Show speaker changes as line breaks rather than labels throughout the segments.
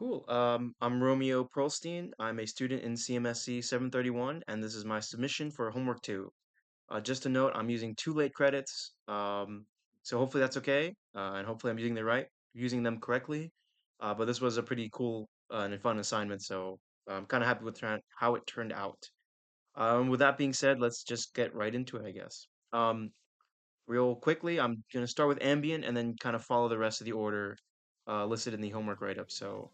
Cool. I'm Romeo Perlstein. I'm a student in CMSC731, and this is my submission for homework 2. Just a note, I'm using 2 late credits, so hopefully that's okay, and hopefully I'm using them correctly. But this was a pretty cool and fun assignment, so I'm kind of happy with how it turned out. With that being said, let's just get right into it, I guess. Real quickly, I'm gonna start with ambient and then kind of follow the rest of the order listed in the homework write-up. So.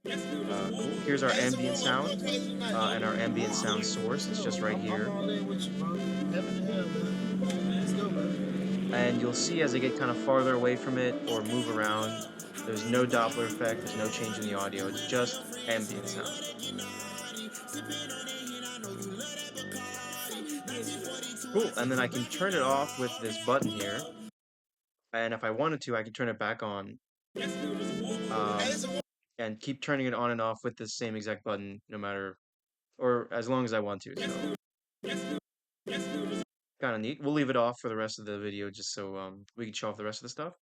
Cool. Here's our ambient sound and our ambient sound source. It's just right here. And you'll see as I get kind of farther away from it or move around, there's no Doppler effect, there's no change in the audio, it's just ambient sound. Cool, and then I can turn it off with this button here. And if I wanted to, I can turn it back on. And keep turning it on and off with the same exact button, no matter, or as long as I want to, so. Kind of neat. We'll leave it off for the rest of the video just so we can show off the rest of the stuff.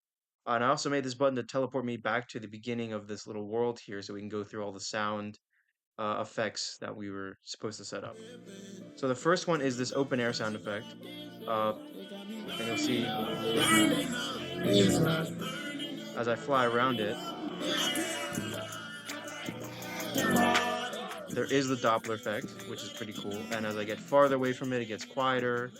And I also made this button to teleport me back to the beginning of this little world here so we can go through all the sound effects that we were supposed to set up. So the first one is this open air sound effect. And you'll see as I fly around it, there is the Doppler effect, which is pretty cool. And as I get farther away from it, it gets quieter.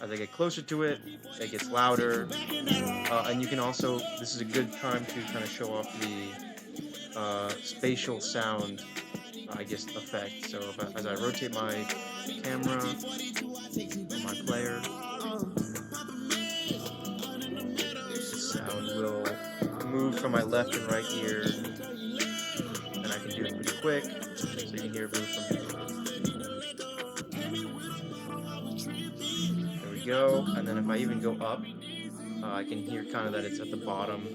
As I get closer to it, it gets louder. And you can also, this is a good time to kind of show off the spatial sound, I guess, effect. So as I rotate my camera, my player, the sound will move from my left and right ear, and I can do it pretty quick, so you can hear it move from here. There we go, and then if I even go up, I can hear kind of that it's at the bottom.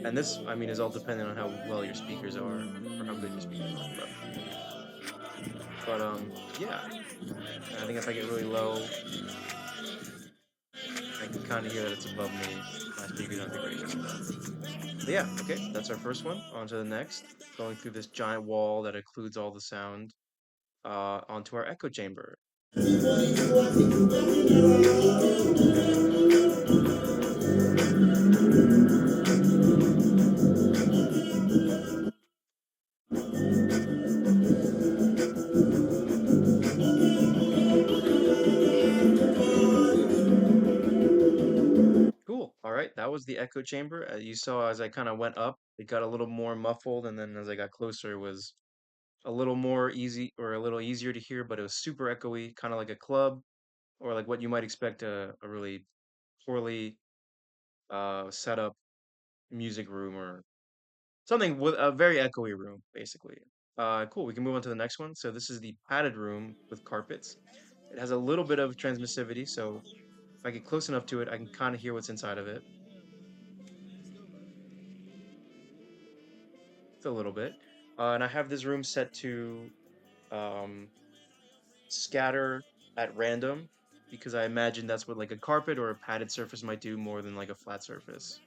And this, I mean, is all dependent on how well your speakers are, or how good your speakers are. But yeah. And I think if I get really low, I can kind of hear that it's above me. My speakers aren't the greatest. But yeah, okay, that's our first one. On to the next. Going through this giant wall that includes all the sound. Onto our echo chamber. Cool. All right, that was the echo chamber. You saw as I kind of went up, it got a little more muffled, and then as I got closer, it was a little more easy or a little easier to hear, but it was super echoey, kind of like a club or like what you might expect a really poorly set up music room or something with a very echoey room, basically. Cool. We can move on to the next one. So this is the padded room with carpets. It has a little bit of transmissivity, so if I get close enough to it, I can kind of hear what's inside of it. It's a little bit. And I have this room set to um, scatter at random because I imagine that's what like a carpet or a padded surface might do more than like a flat surface.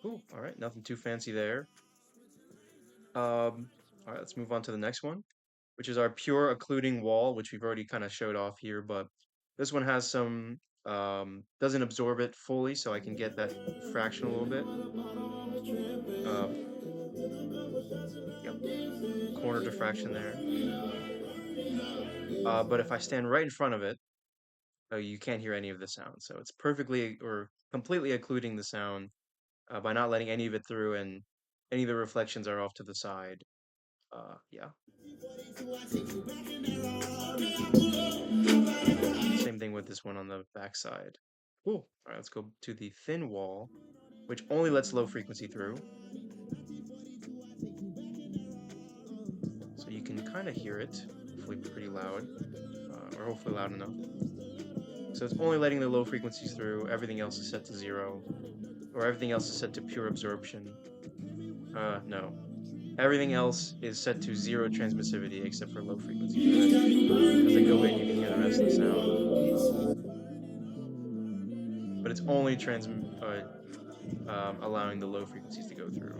Cool. All right, nothing too fancy there. All right, let's move on to the next one, which is our pure occluding wall, which we've already kind of showed off here, but this one has some doesn't absorb it fully, so I can get that fraction a little bit. Yep, corner diffraction there. But if I stand right in front of it, you can't hear any of the sound. So it's perfectly or completely occluding the sound by not letting any of it through, and any of the reflections are off to the side. Yeah. Same thing with this one on the back side. Cool. All right, let's go to the thin wall, which only lets low frequency through. So you can kind of hear it, hopefully pretty loud, or hopefully loud enough. So it's only letting the low frequencies through, everything else is set to 0, or everything else is set to pure absorption. No. Everything else is set to 0 transmissivity except for low frequency. As I go in, you can hear the test the sound, but it's only allowing the low frequencies to go through.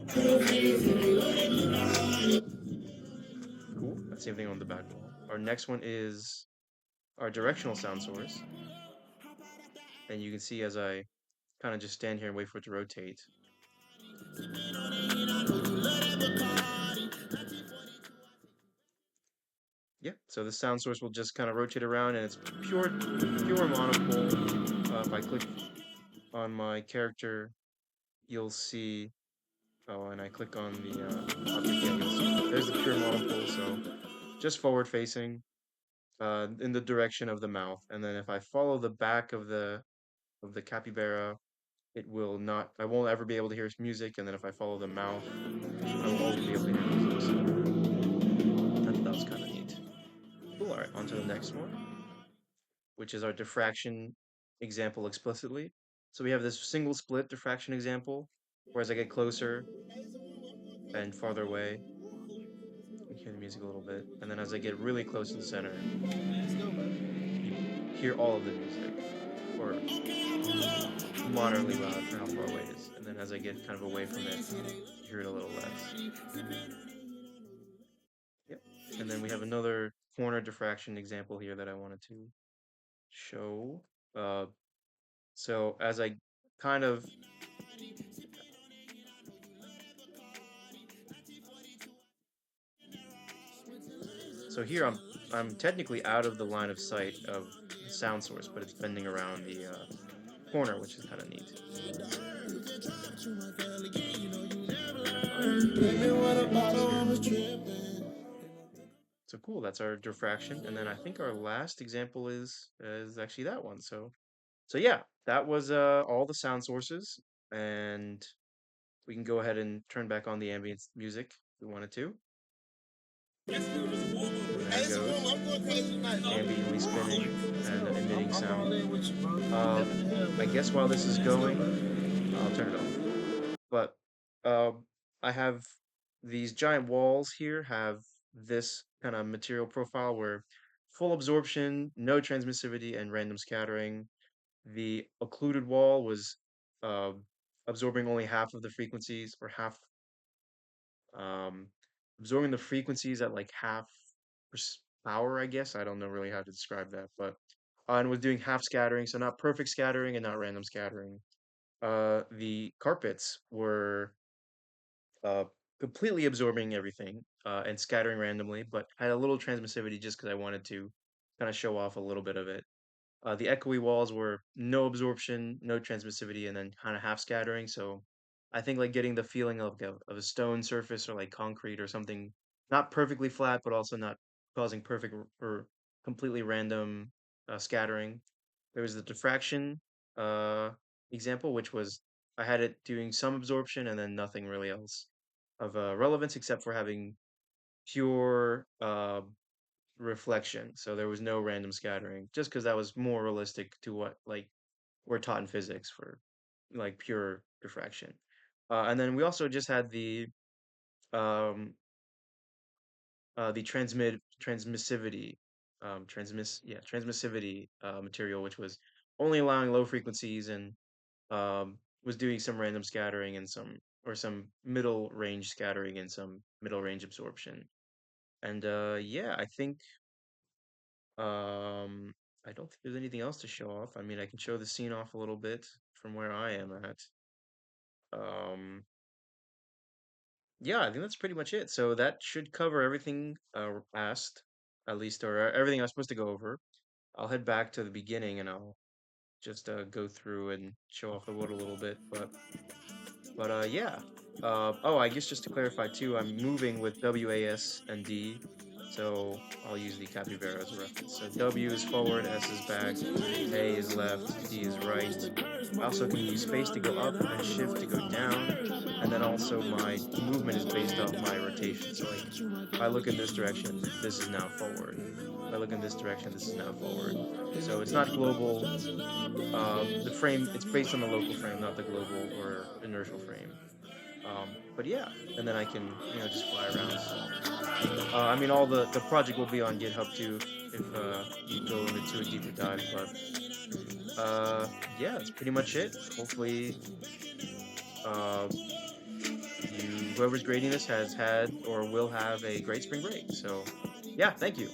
Cool. That's the same thing on the back wall. Our next one is our directional sound source. And you can see as I kind of just stand here and wait for it to rotate. Yeah, so the sound source will just kind of rotate around and it's pure monopole. If I click on my character, you'll see, oh, and I click on the object, yeah, you'll see, there's the pure monopole, so just forward facing in the direction of the mouth. And then if I follow the back of the capybara, it will not, I won't ever be able to hear music. And then if I follow the mouth, I will always be able to hear music. So that was kind of neat. Cool. All right, on to the next one, which is our diffraction example explicitly. So we have this single split diffraction example, where as I get closer and farther away, you can hear the music a little bit. And then as I get really close to the center, you hear all of the music, or moderately loud for how far away it is. And then as I get kind of away from it, you hear it a little less. Yep. And then we have another corner diffraction example here that I wanted to show. So as I kind of so here I'm technically out of the line of sight of the sound source, but it's bending around the corner, which is kind of neat. So cool, that's our diffraction, and then I think our last example is actually that one. So yeah, that was all the sound sources, and we can go ahead and turn back on the ambient music if we wanted to. And there it goes, ambiently spinning and emitting sound. I guess while this is going, I'll turn it off. But I have these giant walls here have this kind of material profile where full absorption, no transmissivity, and random scattering. The occluded wall was uh, absorbing only half of the frequencies, or half, um, absorbing the frequencies at like half power, I guess. I don't know really how to describe that, but and was doing half scattering, so not perfect scattering and not random scattering. The carpets were uh, completely absorbing everything and scattering randomly, but had a little transmissivity just because I wanted to kind of show off a little bit of it. The echoey walls were no absorption, no transmissivity, and then kind of half scattering. So I think like getting the feeling of a stone surface or like concrete or something not perfectly flat, but also not causing perfect or completely random scattering. There was the diffraction uh, example, which was I had it doing some absorption and then nothing really else of relevance except for having pure reflection. So there was no random scattering, just because that was more realistic to what like we're taught in physics for like pure diffraction. And then we also just had um, the transmissivity transmissivity material, which was only allowing low frequencies and was doing some random scattering and some middle range scattering and some middle range absorption. And yeah, I think Um, I don't think there's anything else to show off. I mean, I can show the scene off a little bit from where I am at. Um, yeah, I think that's pretty much it. So that should cover everything asked, at least, or everything I was supposed to go over. I'll head back to the beginning and I'll just go through and show off the wood a little bit. But yeah. Oh, I guess just to clarify too, I'm moving with W, A, S, and D. So I'll use the capybara as a reference. So W is forward, S is back, A is left, D is right. I also can use space to go up and shift to go down. And then also my movement is based off my rotation. So like if I look in this direction, this is now forward. If I look in this direction, this is now forward. So it's not global. The frame, it's based on the local frame, not the global or inertial frame. But yeah, and then I can, just fly around. So, I mean, all the project will be on GitHub too. if you go into a deeper dive. But yeah, that's pretty much it. Hopefully, uh, whoever's grading this has had or will have a great spring break. So yeah, thank you.